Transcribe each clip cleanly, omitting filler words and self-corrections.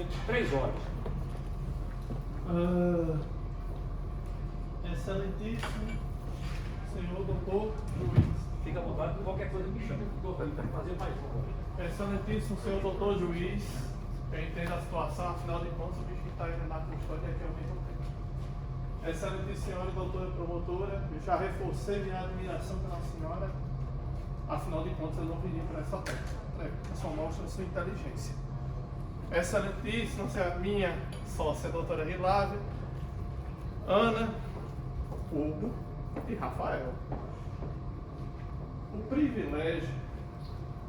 tem 3 horas. Excelentíssimo senhor doutor juiz. Fica à vontade, qualquer coisa me chama. Estou para fazer mais uma. Excelentíssimo senhor doutor juiz, eu entendo a situação, afinal de contas o bicho que está indo na custódia aqui ao mesmo tempo. Excelentíssima senhora doutora promotora, eu já reforcei minha admiração pela senhora, afinal de contas eu não vim para essa terra, só mostra a sua inteligência. Excelentíssima senhora, minha sócia doutora Hilávia, Ana, Hugo e Rafael. O privilégio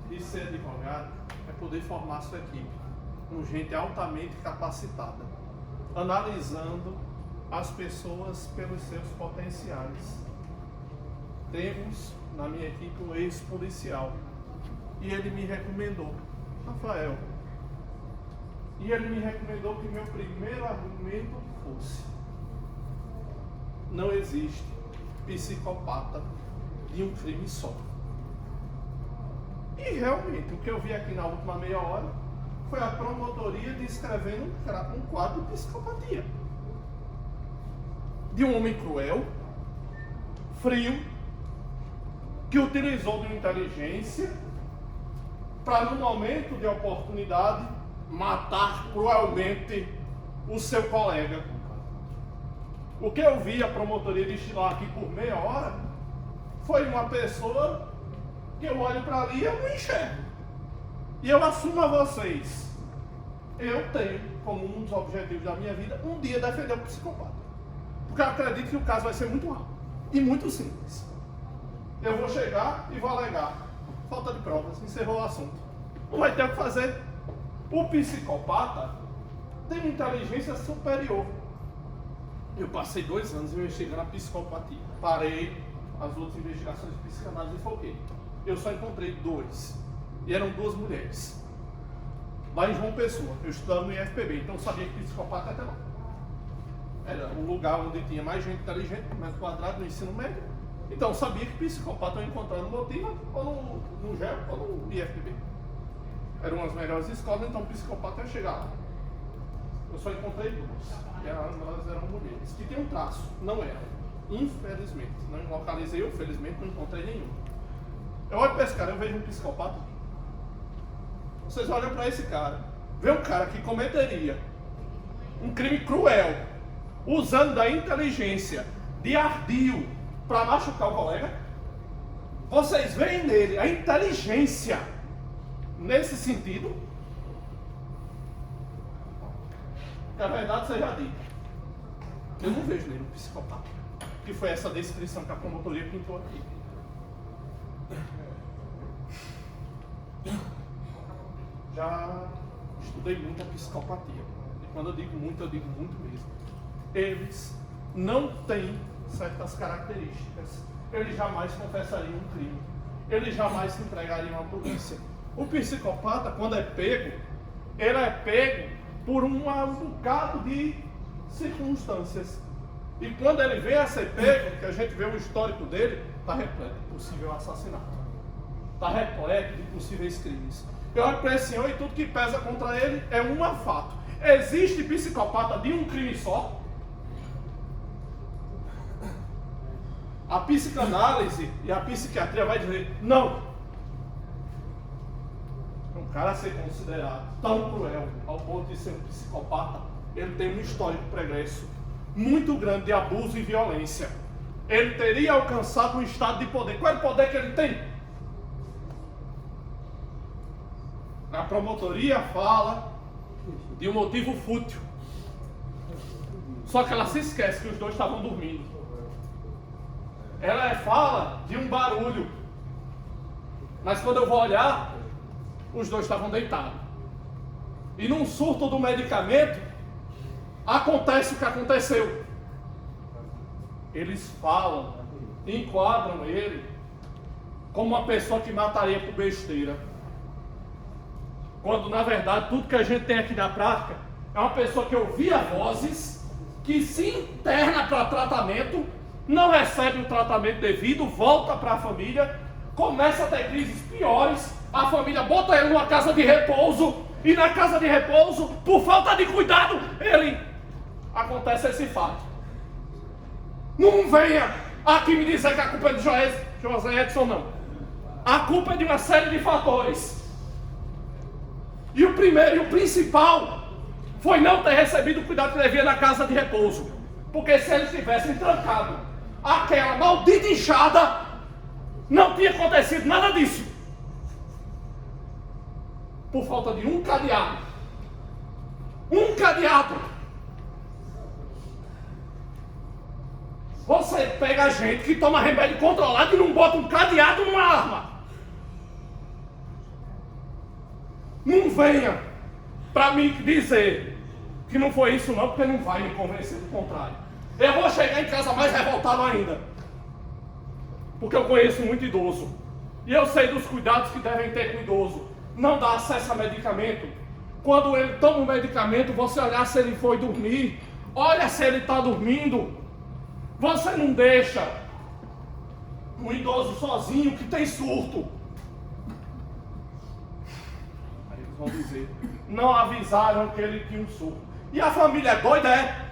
de ser advogado é poder formar sua equipe com gente altamente capacitada, analisando as pessoas pelos seus potenciais. Temos na minha equipe um ex-policial e ele me recomendou, Rafael, e ele me recomendou que meu primeiro argumento fosse: não existe psicopata de um crime só. E realmente, o que eu vi aqui na última meia hora foi a promotoria descrevendo um quadro de psicopatia. De um homem cruel, frio, que utilizou de inteligência para, no momento de oportunidade, matar cruelmente o seu colega. O que eu vi a promotoria destilar aqui por meia hora foi uma pessoa que eu olho para ali e eu não enxergo. E eu assumo a vocês, eu tenho como um dos objetivos da minha vida um dia defender o psicopata. Porque eu acredito que o caso vai ser muito rápido e muito simples. Eu vou chegar e vou alegar falta de provas, encerrou o assunto. Não vai ter o que fazer. O psicopata tem uma inteligência superior. Eu passei 2 anos investigando a psicopatia. Parei as outras investigações de psicanálise e foquei. Eu só encontrei 2. E eram 2 mulheres. Lá em João Pessoa. Eu estudava no IFPB, então eu sabia que psicopata até lá. Era o lugar onde tinha mais gente inteligente, mais quadrado no ensino médio. Então eu sabia que psicopata eu ia encontrar no Motiva, ou no GEL, ou no IFPB. Eram as melhores escolas, então psicopata ia chegar lá. Eu só encontrei 2. E elas eram mulheres, que tinham um traço, não eram. Infelizmente. Não localizei, eu felizmente não encontrei nenhum. Eu olho para esse cara, eu vejo um psicopata. Vocês olham para esse cara, vê um cara que cometeria um crime cruel, usando da inteligência de ardil para machucar o colega. Vocês veem nele a inteligência nesse sentido? Que a verdade seja dita, eu não vejo nele um psicopata, que foi essa descrição que a promotoria pintou aqui. Já estudei muito a psicopatia, e quando eu digo muito mesmo. Eles não têm certas características, eles jamais confessariam um crime, eles jamais se entregariam à polícia. O psicopata, quando é pego, ele é pego por um bocado de circunstâncias. E quando ele vem a ser pego, que a gente vê o histórico dele, está repleto de possível assassinato. Está repleto de possíveis crimes. Eu olho para esse senhor e tudo que pesa contra ele é um fato. Existe psicopata de um crime só? A psicanálise e a psiquiatria vai dizer, não. Um cara a ser considerado tão cruel ao ponto de ser um psicopata, ele tem um histórico pregresso muito grande de abuso e violência. Ele teria alcançado um estado de poder. Qual é o poder que ele tem? A promotoria fala de um motivo fútil. Só que ela se esquece que os 2 estavam dormindo. Ela fala de um barulho. Mas quando eu vou olhar, os 2 estavam deitados. E num surto do medicamento, acontece o que aconteceu. Eles falam, enquadram ele como uma pessoa que mataria por besteira. Quando na verdade tudo que a gente tem aqui na prática é uma pessoa que ouvia vozes, que se interna para tratamento, não recebe o tratamento devido, volta para a família, começa a ter crises piores, a família bota ele numa casa de repouso E na casa de repouso, por falta de cuidado, acontece esse fato. Não venha aqui me dizer que a culpa é de José Edson, não. A culpa é de uma série de fatores. E o primeiro e o principal foi não ter recebido o cuidado que devia na casa de repouso. Porque se eles tivessem trancado aquela maldita enxada, não tinha acontecido nada disso. Por falta de um cadeado. Um cadeado. Você pega gente que toma remédio controlado e não bota um cadeado numa arma. Não venha para mim dizer que não foi isso não, porque não vai me convencer do contrário. Eu vou chegar em casa mais revoltado ainda. Porque eu conheço muito idoso. E eu sei dos cuidados que devem ter com o idoso. Não dá acesso a medicamento. Quando ele toma um medicamento, você olhar se ele foi dormir. Olha se ele está dormindo. Você não deixa um idoso sozinho que tem surto. Aí eles vão dizer, não avisaram que ele tinha um surto. E a família é doida, é?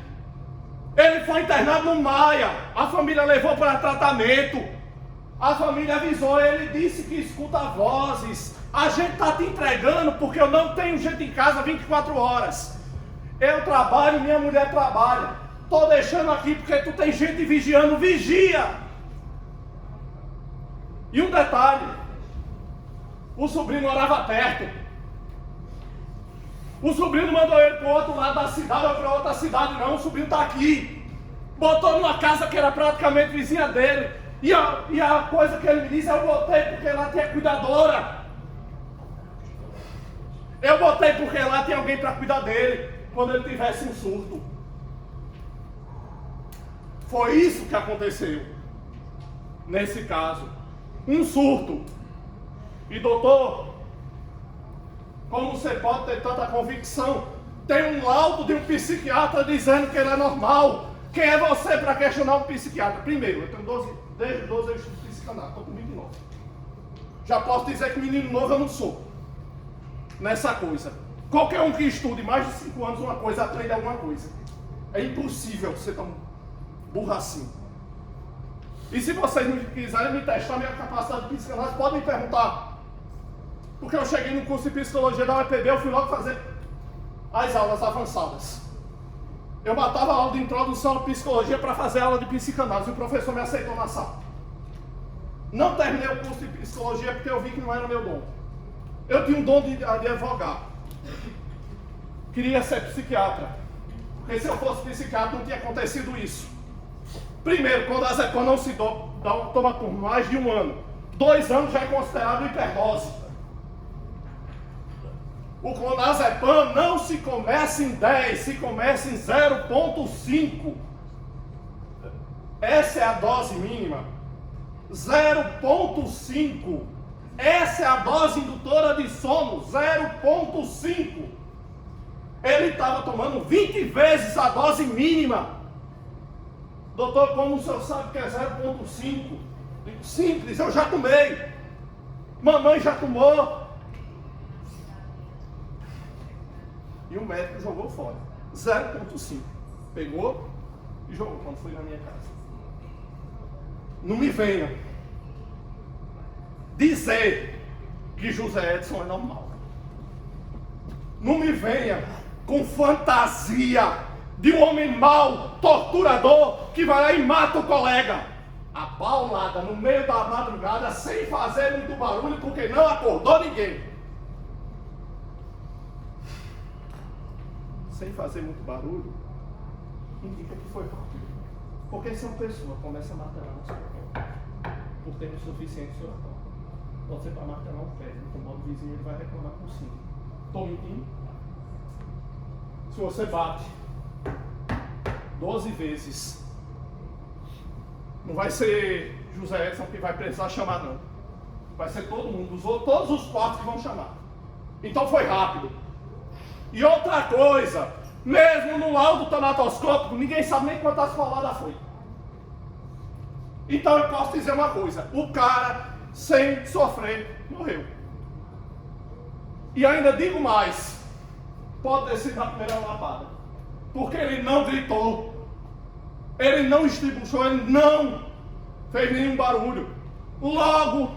Ele foi internado no Maia. A família levou para tratamento. A família avisou, ele disse que escuta vozes. A gente está te entregando porque eu não tenho gente em casa 24 horas. Eu trabalho, minha mulher trabalha. Estou deixando aqui porque tu tem gente vigiando. Vigia! E um detalhe. O sobrinho morava perto. O sobrinho mandou ele para o outro lado da cidade ou para outra cidade. Não, o sobrinho está aqui. Botou numa casa que era praticamente vizinha dele. E a coisa que ele me disse, eu botei porque lá tinha cuidadora. Eu botei porque lá tinha alguém para cuidar dele quando ele tivesse um surto. Foi isso que aconteceu nesse caso. Um surto. E doutor, como você pode ter tanta convicção? Tem um laudo de um psiquiatra dizendo que ele é normal. Quem é você para questionar um psiquiatra? Primeiro, eu tenho desde 12 eu estudo psicanálise, estou com 29. Já posso dizer que menino novo eu não sou. Nessa coisa. Qualquer um que estude mais de 5 anos uma coisa, aprende alguma coisa. É impossível ser tão burro assim. E se vocês não quiserem me testar minha capacidade de psicanálise, podem me perguntar. Porque eu cheguei no curso de psicologia da UEPB, eu fui logo fazer as aulas avançadas. Eu matava a aula de introdução à psicologia para fazer aula de psicanálise. E o professor me aceitou na sala. Não terminei o curso de psicologia porque eu vi que não era meu dom. Eu tinha um dom de advogar. Queria ser psiquiatra. Porque se eu fosse psiquiatra não tinha acontecido isso. Primeiro, quando a Zepam não se toma por mais de 1 ano. 2 anos já é considerado hiperdose. O clonazepam não se começa em 10, se começa em 0,5. Essa é a dose mínima. 0,5. Essa é a dose indutora de sono. 0,5. Ele estava tomando 20 vezes a dose mínima. Doutor, como o senhor sabe que é 0,5? Simples, eu já tomei. Mamãe já tomou. E o médico jogou fora. 0,5. Pegou e jogou quando foi na minha casa. Não me venha dizer que José Edson é normal. Não me venha com fantasia de um homem mau, torturador, que vai lá e mata o colega. A paulada no meio da madrugada, sem fazer muito barulho, porque não acordou ninguém. Sem fazer muito barulho, indica que foi rápido. Porque se uma pessoa começa a martelar no seu corpo, por tempo suficiente, seu corpo, você para martelar um pé, no modo vizinho, ele vai reclamar com 5. Estou mentindo? Se você bate 12 vezes, não vai ser José Edson que vai precisar chamar, não. Vai ser todo mundo, todos os 4 que vão chamar. Então foi rápido. E outra coisa, mesmo no laudo tanatoscópico, ninguém sabe nem quantas faladas foi. Então eu posso dizer uma coisa, o cara, sem sofrer, morreu. E ainda digo mais, pode ter sido a primeira lapada. Porque ele não gritou, ele não estribuchou, ele não fez nenhum barulho. Logo,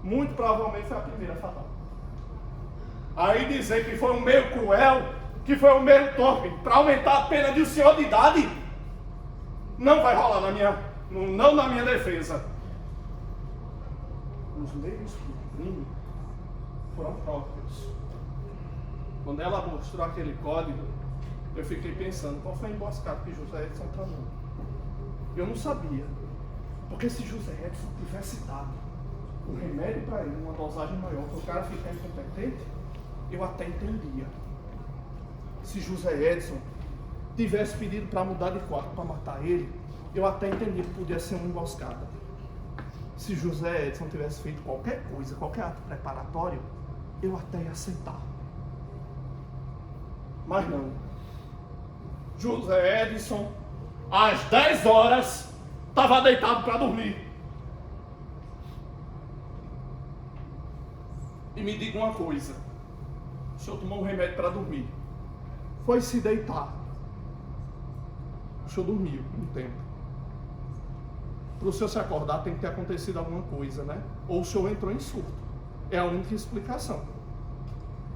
muito provavelmente foi a primeira fatal. Aí dizer que foi um meio cruel, que foi um meio torpe, para aumentar a pena de um senhor de idade, não vai rolar não na minha defesa. Os meios do crime foram próprios. Quando ela mostrou aquele código, eu fiquei pensando, qual foi a emboscada que José Edson tramou? Eu não sabia. Porque se José Edson tivesse dado o remédio para ele, uma dosagem maior, para o cara ficar incompetente, eu até entendia. Se José Edson tivesse pedido para mudar de quarto para matar ele, eu até entendia que podia ser uma emboscada. Se José Edson tivesse feito qualquer coisa, qualquer ato preparatório, eu até ia aceitar. Mas não. José Edson, às 10 horas, estava deitado para dormir. E me diga uma coisa. O senhor tomou um remédio para dormir. Foi se deitar. O senhor dormiu um tempo. Para o senhor se acordar tem que ter acontecido alguma coisa, né? Ou o senhor entrou em surto. É a única explicação.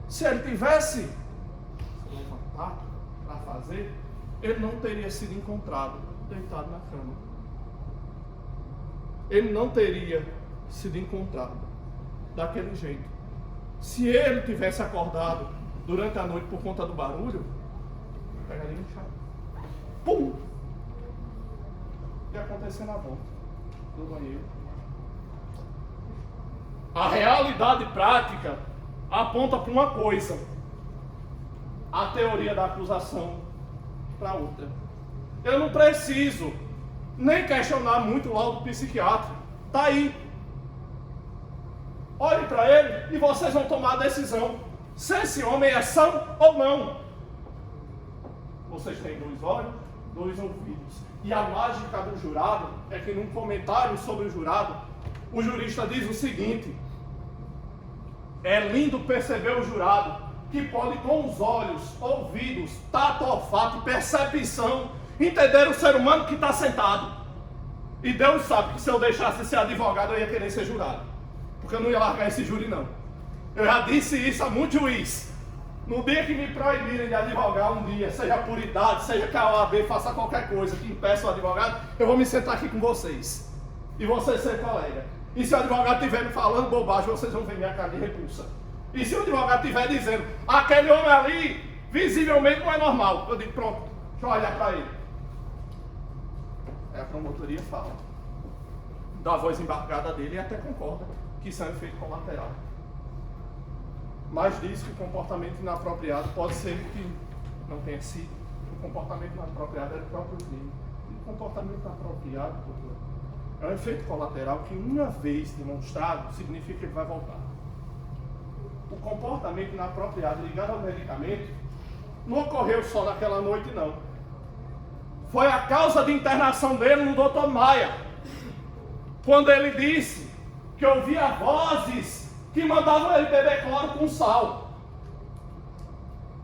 Se ele tivesse se levantado para fazer, ele não teria sido encontrado deitado na cama. Ele não teria sido encontrado daquele jeito. Se ele tivesse acordado durante a noite por conta do barulho, pegaria um chá. Pum! Ia acontecer na volta do banheiro. A realidade prática aponta para uma coisa. A teoria da acusação para outra. Eu não preciso nem questionar muito o laudo psiquiátrico. Está aí. Olhe para ele e vocês vão tomar a decisão se esse homem é são ou não. Vocês têm 2 olhos, 2 ouvidos. E a mágica do jurado é que num comentário sobre o jurado, o jurista diz o seguinte: é lindo perceber o jurado que pode com os olhos, ouvidos, tato, olfato e percepção entender o ser humano que está sentado. E Deus sabe que se eu deixasse ser advogado eu ia querer ser jurado. Porque eu não ia largar esse júri não. Eu já disse isso a muito juiz. No dia que me proibirem de advogar um dia, seja por idade, seja que a OAB faça qualquer coisa que impeça o advogado, eu vou me sentar aqui com vocês. E vocês ser colega. E se o advogado estiver me falando bobagem, vocês vão ver minha cara de repulsa. E se o advogado estiver dizendo, aquele homem ali, visivelmente não é normal, eu digo, pronto, deixa eu olhar para ele. Aí a promotoria fala, dá a voz embargada dele e até concorda que isso é um efeito colateral. Mas diz que o comportamento inapropriado pode ser que não tenha sido. O comportamento inapropriado é o próprio crime. E o comportamento inapropriado, doutor, é um efeito colateral que uma vez demonstrado, significa que ele vai voltar. O comportamento inapropriado ligado ao medicamento não ocorreu só naquela noite, não. Foi a causa de internação dele no Dr. Maia. Quando ele disse que ouvia vozes que mandavam ele beber cloro com sal.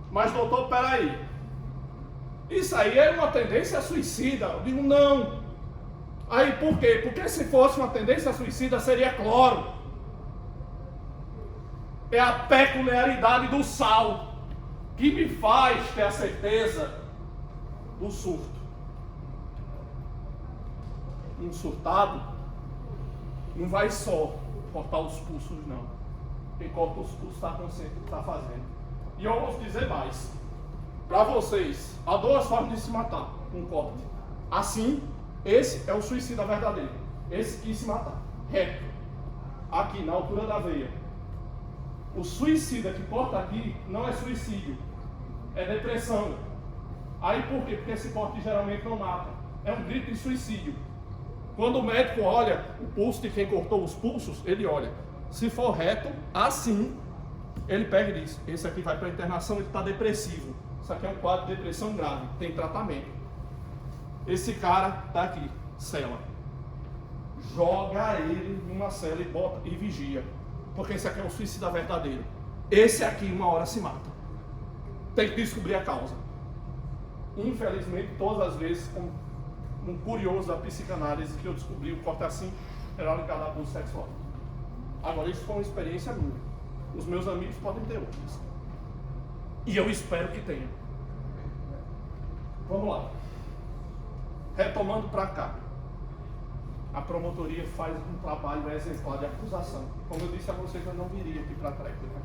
Mas doutor, peraí. Isso aí era uma tendência suicida. Eu digo, não. Aí por quê? Porque se fosse uma tendência suicida seria cloro. É a peculiaridade do sal que me faz ter a certeza do surto. Um surtado não vai só cortar os pulsos, não. Quem corta os pulsos está consciente do que está fazendo. E eu vou dizer mais. Para vocês, há 2 formas de se matar com um corte. Assim, esse é o suicida verdadeiro. Esse quis se matar. Reto. Aqui, na altura da veia. O suicida que corta aqui não é suicídio. É depressão. Aí por quê? Porque esse corte geralmente não mata. É um grito de suicídio. Quando o médico olha o pulso de quem cortou os pulsos, ele olha. Se for reto, assim, ele pega e diz, esse aqui vai para internação, ele está depressivo. Isso aqui é um quadro de depressão grave, tem tratamento. Esse cara está aqui, cela. Joga ele numa cela e bota e vigia. Porque esse aqui é um suicida verdadeiro. Esse aqui, uma hora se mata. tem que descobrir a causa. Infelizmente, todas as vezes, como um curioso da psicanálise que eu descobri, o corte assim era ligado a abuso sexual. Agora, isso foi uma experiência minha. Os meus amigos podem ter outras. E eu espero que tenham. Vamos lá. Retomando para cá. A promotoria faz um trabalho exemplar de acusação. Como eu disse a vocês, eu não viria aqui para a técnica.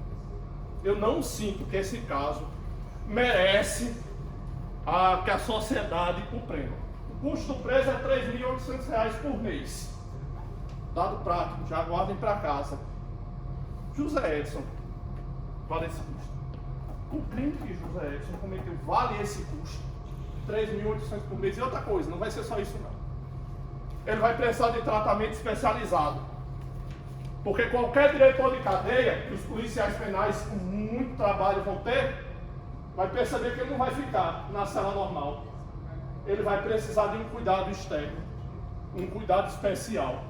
Eu não sinto que esse caso merece que a sociedade o prenda. O custo do preso é R$ 3.800 por mês. Dado prático, já guardem para casa. José Edson vale esse custo. O crime que José Edson cometeu vale esse custo. R$ 3.800 por mês. E outra coisa, não vai ser só isso não. Ele vai precisar de tratamento especializado. Porque qualquer diretor de cadeia, que os policiais penais com muito trabalho vão ter, vai perceber que ele não vai ficar na cela normal. Ele vai precisar de um cuidado externo, um cuidado especial,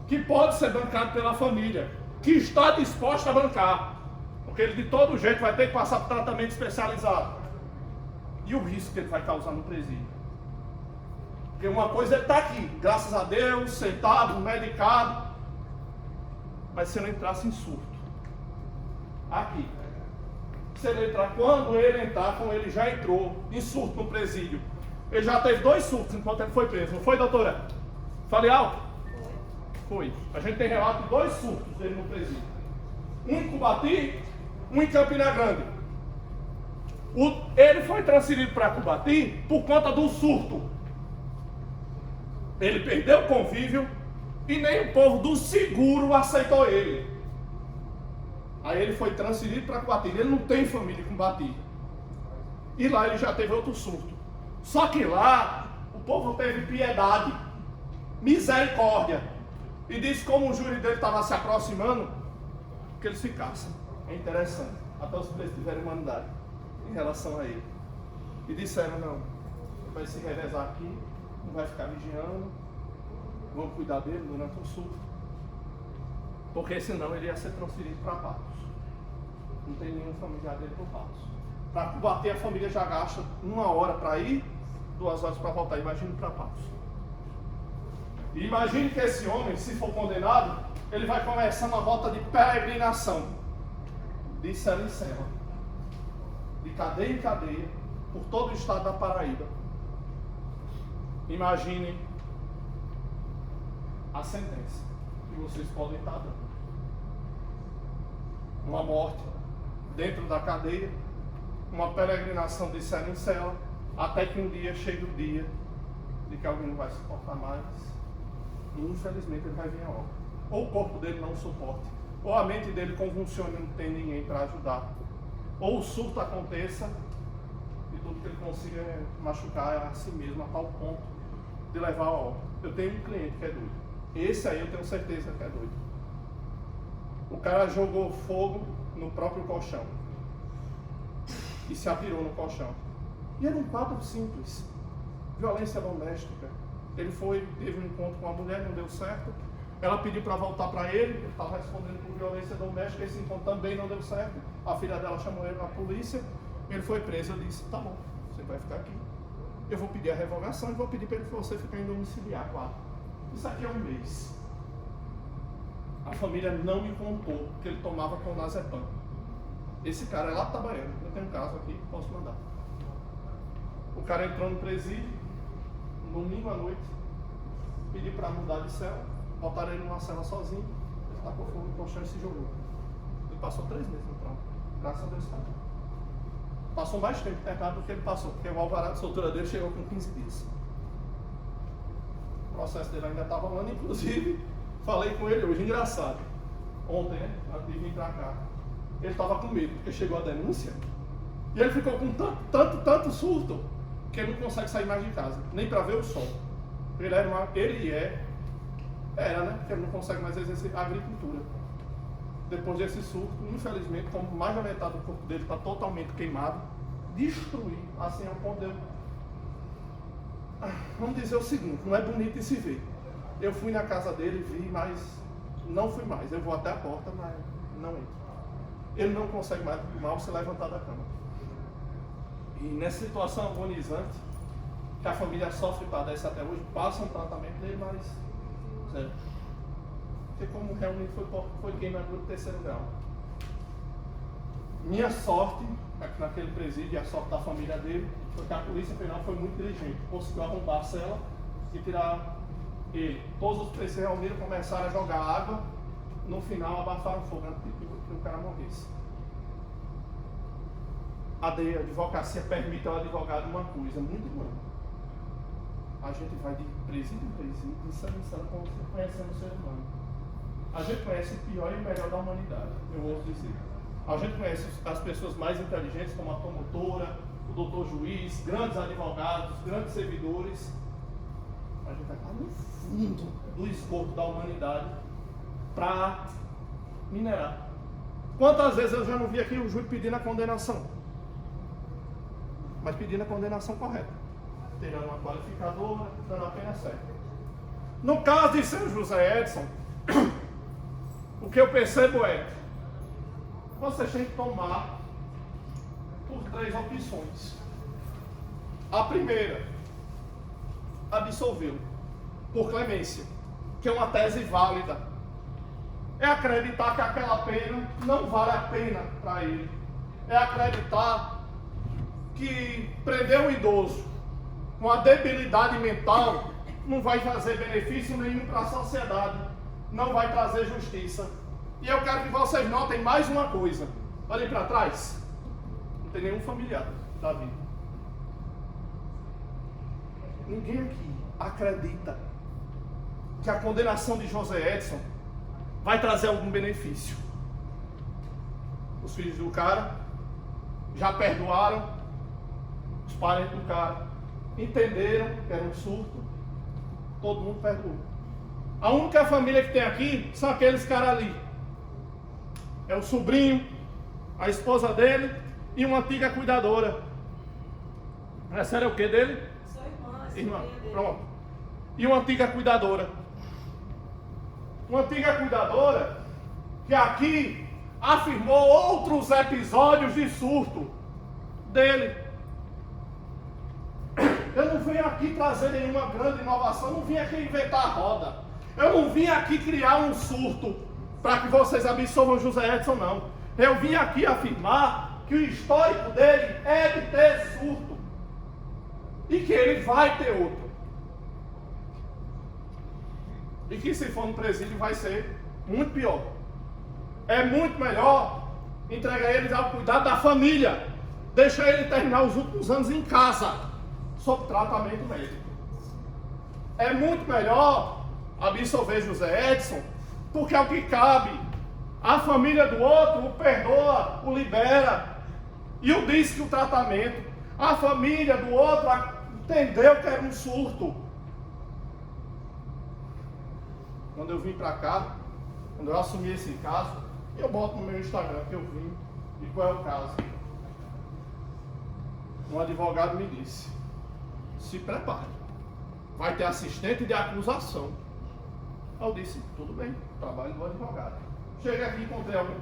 que pode ser bancado pela família, que está disposta a bancar, porque ele de todo jeito vai ter que passar por tratamento especializado. E o risco que ele vai causar no presídio. Porque uma coisa ele está aqui, graças a Deus, sentado, medicado, mas se ele entrasse em surto, aqui, se ele entrar, quando ele entrar, como ele já entrou em surto no presídio, ele já teve 2 surtos enquanto ele foi preso, não foi, doutora? Falei alto? Foi. A gente tem relato de 2 surtos dele no presídio. Um em Cubati, um em Campina Grande. Ele foi transferido para Cubati por conta do surto. Ele perdeu o convívio e nem o povo do seguro aceitou ele. Aí ele foi transferido para Cubati. Ele não tem família em Cubati. E lá ele já teve outro surto. Só que lá o povo teve piedade, misericórdia. E disse como o júri dele estava se aproximando, que eles ficassem. É interessante. Até os presos tiveram humanidade em relação a ele. E disseram, não, vai se revezar aqui, não vai ficar vigiando, vamos cuidar dele durante o surto. Porque senão ele ia ser transferido para Patos. Não tem nenhum familiar dele por Patos. Para Cubati a família já gasta 1 hora para ir, 2 horas para voltar. Imagine para Patos. E imagine que esse homem, se for condenado, ele vai começar uma rota de peregrinação, de cela em cela, de cadeia em cadeia, por todo o estado da Paraíba. Imagine a sentença que vocês podem estar dando. Uma morte dentro da cadeia, uma peregrinação de cela em cela, até que um dia chegue o dia de que alguém não vai suportar mais e infelizmente ele vai vir a óbito. Ou o corpo dele não suporte, ou a mente dele convulsione e não tem ninguém para ajudar, ou o surto aconteça e tudo que ele consiga machucar a si mesmo a tal ponto de levar a óbito. Eu tenho um cliente que é doido. Esse aí eu tenho certeza que é doido. O cara jogou fogo no próprio colchão e se atirou no colchão. E era um quadro simples. Violência doméstica. Ele teve um encontro com a mulher, não deu certo. Ela pediu para voltar para ele estava respondendo por violência doméstica. Esse encontro também não deu certo. A filha dela chamou ele na polícia. Ele foi preso. Eu disse, tá bom, você vai ficar aqui. Eu vou pedir a revogação e vou pedir para você ficar em domiciliar, claro. Isso aqui é 1 mês. A família não me contou que ele tomava clonazepam. Esse cara é lá de Itabaiana. Eu tenho um caso aqui, posso mandar. O cara entrou no presídio, domingo à noite, pediu para mudar de cela, botaram ele numa cela sozinho, ele tacou fogo no colchão e se jogou. Ele passou 3 meses no trauma. Graças a Deus está. Passou mais tempo internado do que ele passou, porque o alvará de soltura dele chegou com 15 dias. O processo dele ainda está rolando, inclusive, falei com ele hoje, engraçado. Ontem, né, antes de vir para cá, ele estava com medo, porque chegou a denúncia, e ele ficou com tanto surto, que ele não consegue sair mais de casa, nem para ver o sol. Era, né, porque ele não consegue mais exercer a agricultura. Depois desse surto, infelizmente, como mais da metade do corpo dele está totalmente queimado, destruído, assim ao ponto de eu... Vamos dizer o seguinte, não é bonito de se ver. Eu fui na casa dele, vi, mas não fui mais. Eu vou até a porta, mas não entro. Ele não consegue mais mal se levantar da cama. E nessa situação agonizante, que a família sofre e padece até hoje, passa um tratamento dele, mas zero. Porque como realmente foi queimadura de terceiro grau. Minha sorte, naquele presídio, e a sorte da família dele, foi que a polícia penal foi muito inteligente. Conseguiu arrombar a cela e tirar ele. Todos os presos reuniram, começaram a jogar água. No final, abafaram o fogo antes que o cara morresse. A advocacia permite ao advogado uma coisa muito boa. A gente vai de presídio em presídio, de sala em sala, conhecendo o ser humano. A gente conhece o pior e o melhor da humanidade, eu ouso dizer. A gente conhece as pessoas mais inteligentes, como a promotora, o doutor juiz, grandes advogados, grandes servidores. A gente vai no fundo do esgoto da humanidade para minerar. Quantas vezes eu já não vi aqui o juiz pedindo a condenação? Mas pedindo a condenação correta, tirando uma qualificadora, dando a pena certa. No caso de São José Edson, o que eu percebo é você tem que tomar por 3 opções. A primeira, absolveu por clemência, que é uma tese válida. É acreditar que aquela pena não vale a pena para ele. É acreditar que prender um idoso com a debilidade mental não vai trazer benefício nenhum para a sociedade, não vai trazer justiça. E eu quero que vocês notem mais uma coisa. Olhem para trás. Não tem nenhum familiar da vida. Ninguém aqui acredita que a condenação de José Edson vai trazer algum benefício. Os filhos do cara já perdoaram. Os parentes do cara entenderam que era um surto. Todo mundo perdoou. A única família que tem aqui são aqueles caras ali. É o sobrinho, a esposa dele e uma antiga cuidadora. Essa era o que dele? Sua Irmã, dele. pronto. E uma antiga cuidadora. Uma antiga cuidadora que aqui afirmou outros episódios de surto dele. Eu não venho aqui trazer nenhuma grande inovação, eu não vim aqui inventar a roda. Eu não vim aqui criar um surto para que vocês absolvam José Edson, não. Eu vim aqui afirmar que o histórico dele é de ter surto e que ele vai ter outro. E que se for no presídio vai ser muito pior. É muito melhor entregar eles ao cuidado da família. Deixar ele terminar os últimos anos em casa, sob tratamento médico. É muito melhor absolver José Edson, porque é o que cabe. A família do outro o perdoa, o libera e o diz que o tratamento. A família do outro entendeu que era um surto. Quando eu vim para cá, quando eu assumi esse caso, eu boto no meu Instagram que eu vim e qual é o caso. Um advogado me disse: se prepare, vai ter assistente de acusação. Eu disse: tudo bem, trabalho do advogado. Cheguei aqui e encontrei alguém.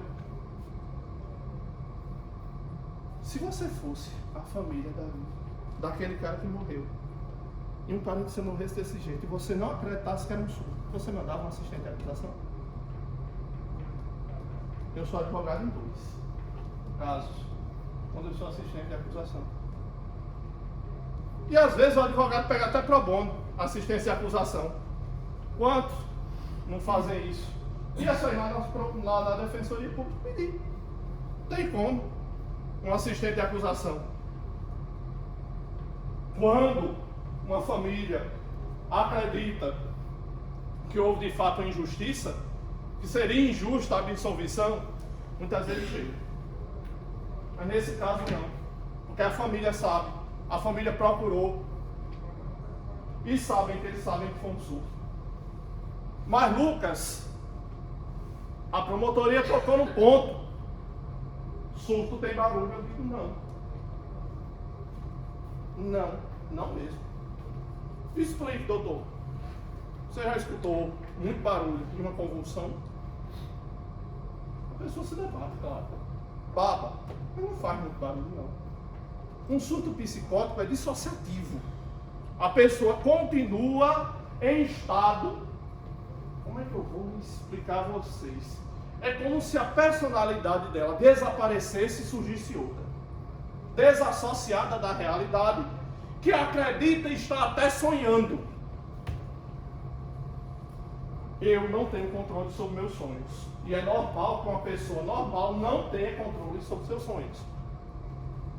Se você fosse a família daquele cara que morreu, e um parente seu morresse desse jeito, e você não acreditasse que era um surto, você mandava um assistente de acusação? Eu sou advogado em 2 casos, quando eu sou assistente de acusação. E às vezes o advogado pega até pro bono, assistência de acusação. Quantos não fazem isso? E é só ir lá na Defensoria Pública pedir. Tem como um assistente de acusação. Quando uma família acredita que houve de fato uma injustiça, que seria injusta a absolvição, muitas vezes chega. Mas nesse caso não, porque a família sabe, a família procurou e sabem que eles sabem que foi um surto. Mas Lucas, a promotoria tocou no ponto. Surto tem barulho? Eu digo não. Não mesmo. Explique, doutor. Você já escutou muito barulho e uma convulsão? A pessoa se levanta, claro. Baba, mas não faz muito barulho, não. Um surto psicótico é dissociativo. A pessoa continua em estado. Como é que eu vou explicar a vocês? É como se a personalidade dela desaparecesse e surgisse outra. Desassociada da realidade, que acredita estar até sonhando. Eu não tenho controle sobre meus sonhos. E é normal que uma pessoa normal não tenha controle sobre seus sonhos.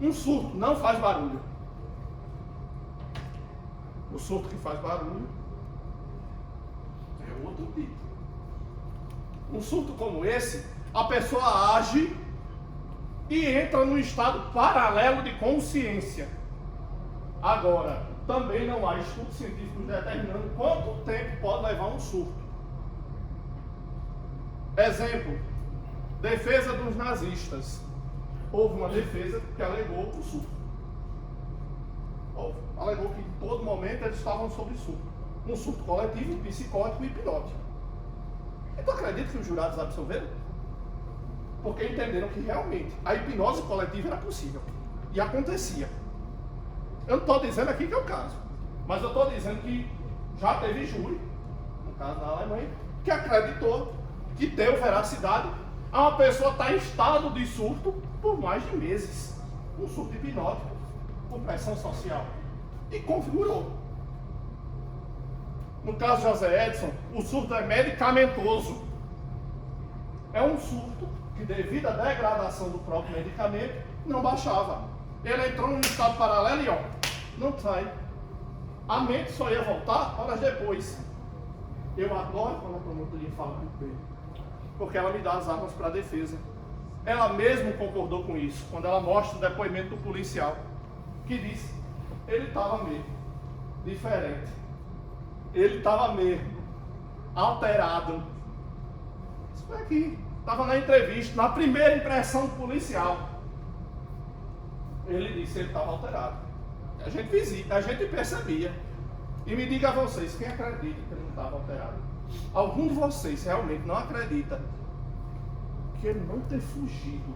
Um surto não faz barulho. O surto que faz barulho é outro tipo. Um surto como esse, a pessoa age e entra num estado paralelo de consciência. Agora, também não há estudos científicos determinando quanto tempo pode levar um surto. Exemplo, defesa dos nazistas. Houve uma defesa que alegou o surto. Alegou que em todo momento eles estavam sob surto. Um surto coletivo, psicótico e hipnótico. E tu acredita que os jurados absolveram? Porque entenderam que realmente a hipnose coletiva era possível. E acontecia. Eu não estou dizendo aqui que é o caso. Mas eu estou dizendo que já teve júri, no caso da Alemanha, que acreditou que deu veracidade a uma pessoa estar em estado de surto por mais de meses. Um surto hipnótico, por pressão social. E configurou. No caso de José Edson, o surto é medicamentoso. É um surto que, devido à degradação do próprio medicamento, não baixava. Ele entrou num estado paralelo e não sai. A mente só ia voltar horas depois. Eu adoro quando a promotoria fala com ele, porque ela me dá as armas para a defesa. Ela mesma concordou com isso, quando ela mostra o depoimento do policial, que disse, ele estava mesmo diferente. Ele estava mesmo alterado. Isso foi aqui. Estava na entrevista, na primeira impressão do policial. Ele disse que ele estava alterado. A gente percebia. E me diga a vocês, quem acredita que ele não estava alterado? Algum de vocês realmente não acredita que ele não ter fugido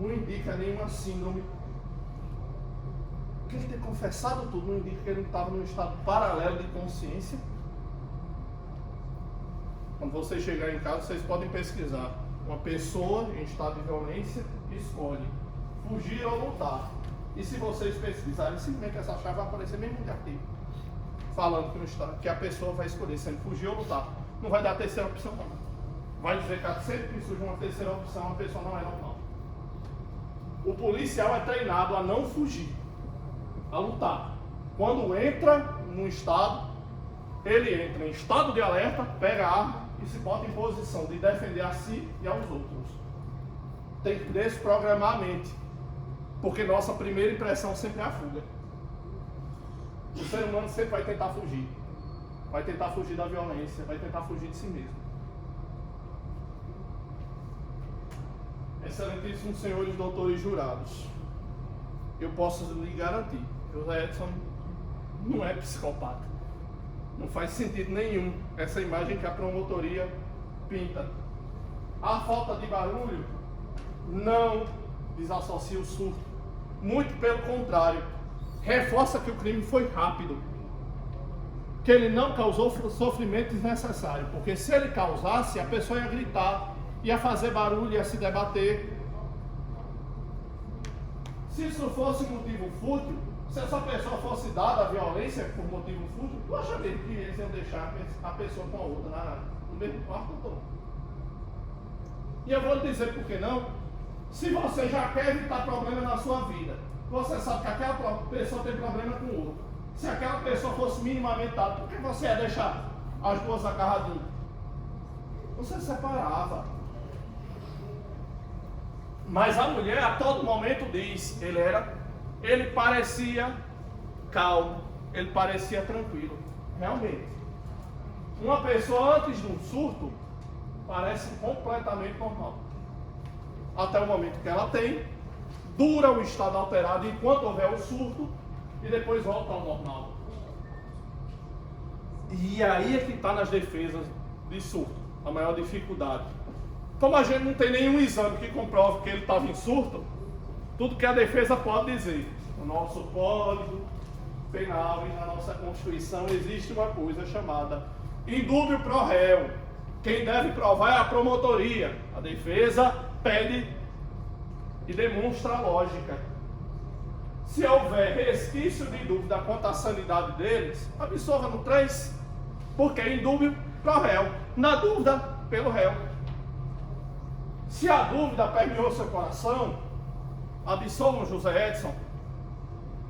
não indica nenhuma síndrome? Que ele ter confessado tudo não indica que ele não estava num estado paralelo de consciência? Quando vocês chegarem em casa, vocês podem pesquisar. Uma pessoa em estado de violência escolhe fugir ou lutar. E se vocês pesquisarem, simplesmente essa chave vai aparecer mesmo de artigo, falando que a pessoa vai escolher sempre fugir ou lutar. Não vai dar a terceira opção, não. Vai dizer que sempre que surge uma terceira opção, a pessoa não é normal. O policial é treinado a não fugir, a lutar. Quando entra num estado, ele entra em estado de alerta, pega a arma e se bota em posição de defender a si e aos outros. Tem que desprogramar a mente, porque nossa primeira impressão sempre é a fuga. O ser humano sempre vai tentar fugir. Vai tentar fugir da violência, vai tentar fugir de si mesmo. Excelentíssimos senhores doutores jurados, eu posso lhe garantir que o Edson não é psicopata. Não faz sentido nenhum essa imagem que a promotoria pinta. A falta de barulho não desassocia o surto. Muito pelo contrário, reforça que o crime foi rápido, que ele não causou sofrimento desnecessário, porque se ele causasse, a pessoa ia gritar, ia fazer barulho, ia se debater. Se isso fosse motivo fútil, se essa pessoa fosse dada a violência por motivo fútil, tu acha mesmo que eles iam deixar a pessoa com a outra no mesmo quarto? Não. E eu vou lhe dizer por que não. Se você já quer evitar problema na sua vida, você sabe que aquela pessoa tem problema com o outro. Se aquela pessoa fosse minimamente dada, por que você ia deixar as duas agarradinhas? Você separava. Mas a mulher a todo momento diz, ele parecia calmo, ele parecia tranquilo. Realmente. Uma pessoa antes de um surto parece completamente normal. Até o momento que ela tem, dura o estado alterado enquanto houver o surto e depois volta ao normal. E aí é que está nas defesas de surto, a maior dificuldade. Como a gente não tem nenhum exame que comprove que ele estava em surto, tudo que a defesa pode dizer No nosso Código Penal e na nossa Constituição existe uma coisa chamada indúbio pro réu. Quem deve provar é a promotoria. A defesa pede e demonstra a lógica. Se houver resquício de dúvida quanto à sanidade deles, absolva no 3, porque é indúbio pro réu. Na dúvida, pelo réu. Se a dúvida permeou seu coração, absolvam José Edson,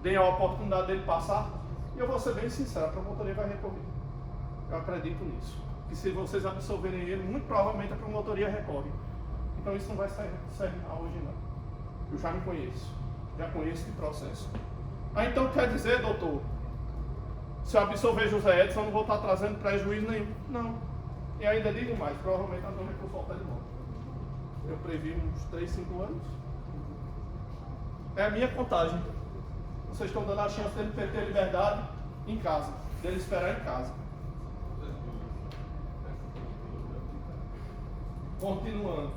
deem a oportunidade dele passar, e eu vou ser bem sincero, a promotoria vai recorrer. Eu acredito nisso. Que se vocês absolverem ele, muito provavelmente a promotoria recorre. Então isso não vai sair hoje não. Eu já me conheço. Já conheço esse processo. Então quer dizer, doutor, se eu absolver José Edson, eu não vou estar trazendo prejuízo nenhum. Não. E ainda digo mais, provavelmente nós vamos recurso ao pé de novo. Eu previ uns 3, 5 anos. É a minha contagem. Vocês estão dando a chance dele ter liberdade em casa, dele esperar em casa. Continuando.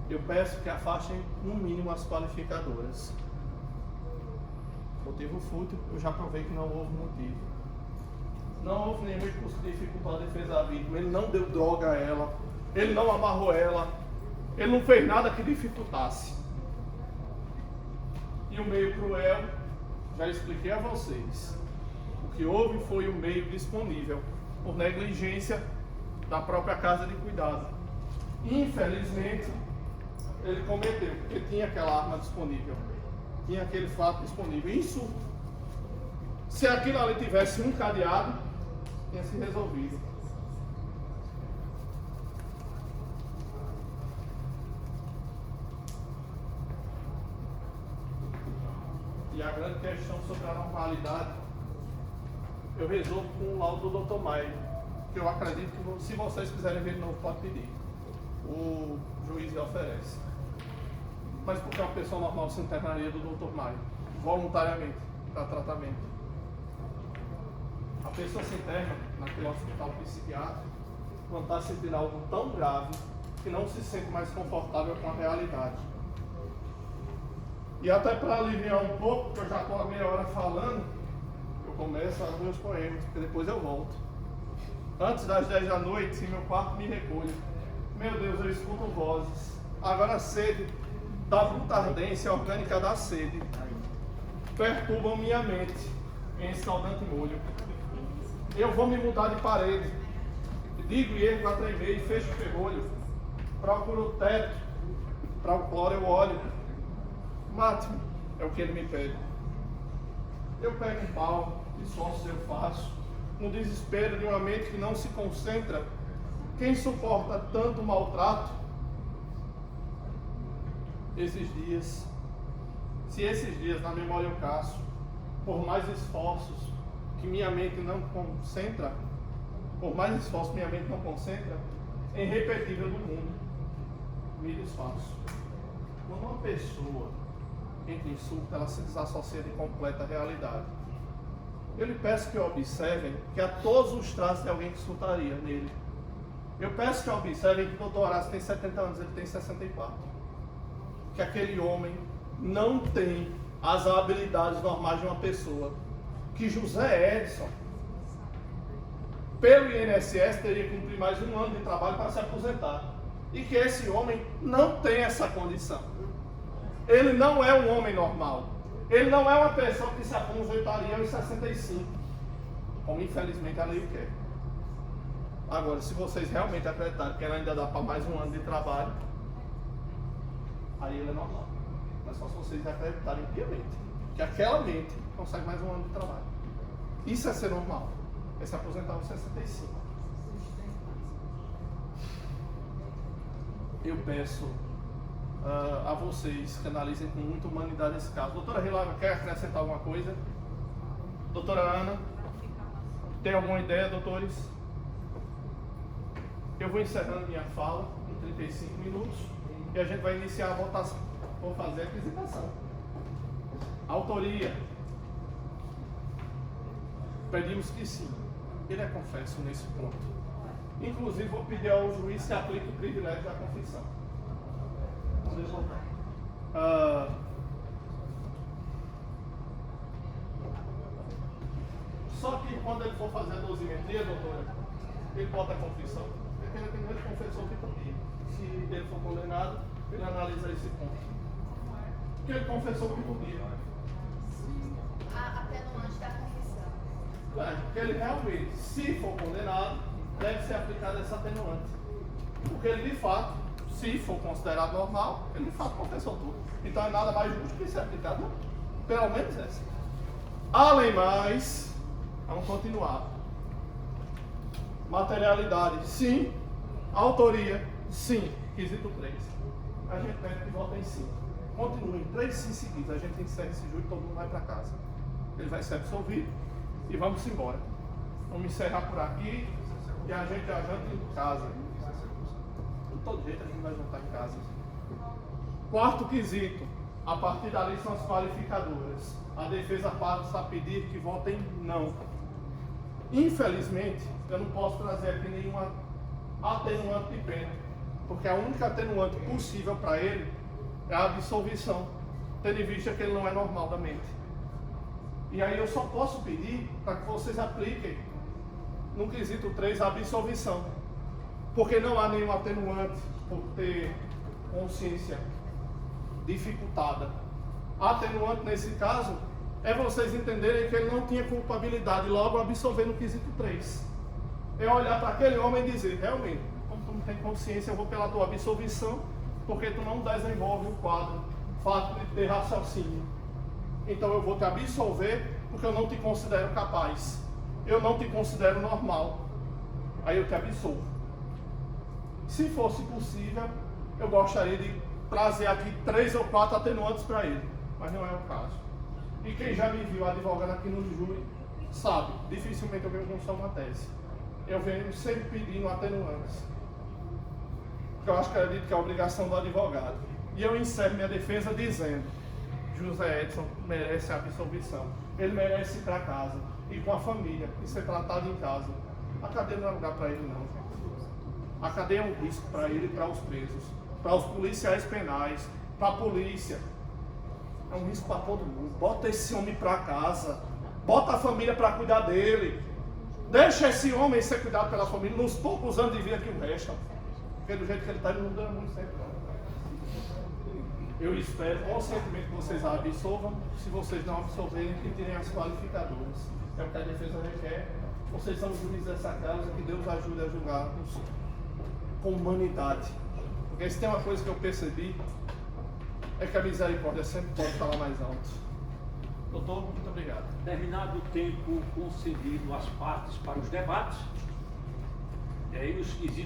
Eu peço que afastem no mínimo as qualificadoras. Motivo fútil, eu já provei que não houve motivo. Não houve nenhum recurso que dificultou a defesa da vítima. Ele não deu droga a ela, ele não amarrou ela, ele não fez nada que dificultasse. E o meio cruel, já expliquei a vocês. O que houve foi o meio disponível, por negligência da própria casa de cuidado. Infelizmente, ele cometeu, porque tinha aquela arma disponível, tinha aquele fato disponível. Isso, se aquilo ali tivesse um cadeado, tinha se resolvido. E a grande questão sobre a normalidade, eu resolvo com o laudo do Dr. Maio, que eu acredito que se vocês quiserem ver de novo, pode pedir. O juiz oferece. Mas porque uma pessoa normal se internaria do Dr. Maio, voluntariamente, para tratamento. A pessoa se interna naquele hospital psiquiátrico quando está sentindo algo tão grave que não se sente mais confortável com a realidade. E até para aliviar um pouco, porque eu já estou há meia hora falando, eu começo a ler os poemas, porque depois eu volto. Antes das 10 da noite, se meu quarto me recolhe, meu Deus, eu escuto vozes. Agora a sede da bruta ardência orgânica da sede perturbam minha mente em escaldante molho. Eu vou me mudar de parede. Digo e ergo a tremer e fecho o ferrolho. Procuro o teto, para o cloro eu olho. Mate-me, é o que ele me pede. Eu pego um pau, esforços eu faço, no desespero de uma mente que não se concentra. Quem suporta tanto maltrato? Esses dias, se esses dias na memória eu caço, por mais esforços que minha mente não concentra, por mais esforços que minha mente não concentra, é irrepetível do mundo, me desfaço. Quando uma pessoa entra em surto, ela se desassocia de completa realidade. Eu lhe peço que observem que há todos os traços de alguém que surtaria nele. Eu peço que observem que o Dr. Horácio tem 70 anos, ele tem 64. Que aquele homem não tem as habilidades normais de uma pessoa. Que José Edson, pelo INSS, teria que cumprir mais um ano de trabalho para se aposentar. E que esse homem não tem essa condição. Ele não é um homem normal. Ele não é uma pessoa que se aposentaria aos 65, como infelizmente a lei quer. Agora, se vocês realmente acreditarem que ela ainda dá para mais um ano de trabalho, aí ele é normal. Mas só se vocês acreditarem piamente que aquela mente consegue mais um ano de trabalho. Isso é ser normal. É se aposentar aos 65. Eu peço a vocês que analisem com muita humanidade esse caso. Doutora Rilava, quer acrescentar alguma coisa? Doutora Ana, tem alguma ideia, doutores? Eu vou encerrando minha fala em 35 minutos e a gente vai iniciar a votação. Vou fazer a apresentação. Autoria. Pedimos que sim. Ele é confesso nesse ponto. Inclusive, vou pedir ao juiz que aplique o privilégio da confissão. Vamos voltar. Só que quando ele for fazer a dosimetria, doutora, ele bota a confissão. Porque ele tem muito confessor que podia. Se ele for condenado, ele analisa esse ponto. Porque ele confessou que podia. A atenuante da confissão. Porque ele realmente, se for condenado, deve ser aplicada essa atenuante. Porque ele de fato, se for considerado normal, ele de fato confessou tudo. Então é nada mais justo que ser aplicado, pelo menos essa. Além mais, vamos continuar. Materialidade, sim. Autoria, sim. Quesito 3. A gente pede que vote em sim. Continue, 3 sim seguidos. A gente encerra esse júri e todo mundo vai para casa. Ele vai ser absolvido e vamos embora. Vamos encerrar por aqui e a gente já janta em casa. De todo jeito a gente vai jantar em casa. Quarto quesito. A partir dali são as qualificadoras. A defesa passa a pedir que votem não. Infelizmente, eu não posso trazer aqui nenhuma atenuante de pena, porque a única atenuante possível para ele é a absolvição, tendo em vista que ele não é normal da mente. E aí eu só posso pedir para que vocês apliquem no quesito 3 a absolvição, porque não há nenhum atenuante por ter consciência dificultada. A atenuante nesse caso é vocês entenderem que ele não tinha culpabilidade, logo absolver no quesito 3. É olhar para aquele homem e dizer, realmente, como tu não tem consciência, eu vou pela tua absolvição, porque tu não desenvolve o quadro, fato de ter raciocínio. Então eu vou te absolver, porque eu não te considero capaz. Eu não te considero normal. Aí eu te absolvo. Se fosse possível, eu gostaria de trazer aqui 3 ou 4 atenuantes para ele, mas não é o caso. E quem já me viu advogando aqui no júri, sabe, dificilmente eu venho com só uma tese. Eu venho sempre pedindo atenuantes. Porque eu acredito que é a obrigação do advogado. E eu encerro minha defesa dizendo, José Edson merece a absolvição. Ele merece ir para casa, ir com a família e ser tratado em casa. A cadeia não é lugar para ele não. A cadeia é um risco para ele e para os presos, para os policiais penais, para a polícia. É um risco para todo mundo. Bota esse homem para casa. Bota a família para cuidar dele. Deixa esse homem ser cuidado pela família nos poucos anos de vida que o restam. Porque do jeito que ele está, ele não dá muito certo. Eu espero conscientemente que vocês a absolvam. Se vocês não absolverem, que tirem as qualificadoras. É o que a defesa requer. Vocês são juízes dessa causa, que Deus ajude a julgar-nos com humanidade. Porque se tem uma coisa que eu percebi, é que a misericórdia sempre pode falar mais alto. Doutor, muito obrigado. Terminado o tempo concedido às partes para os debates, e aí os quesitos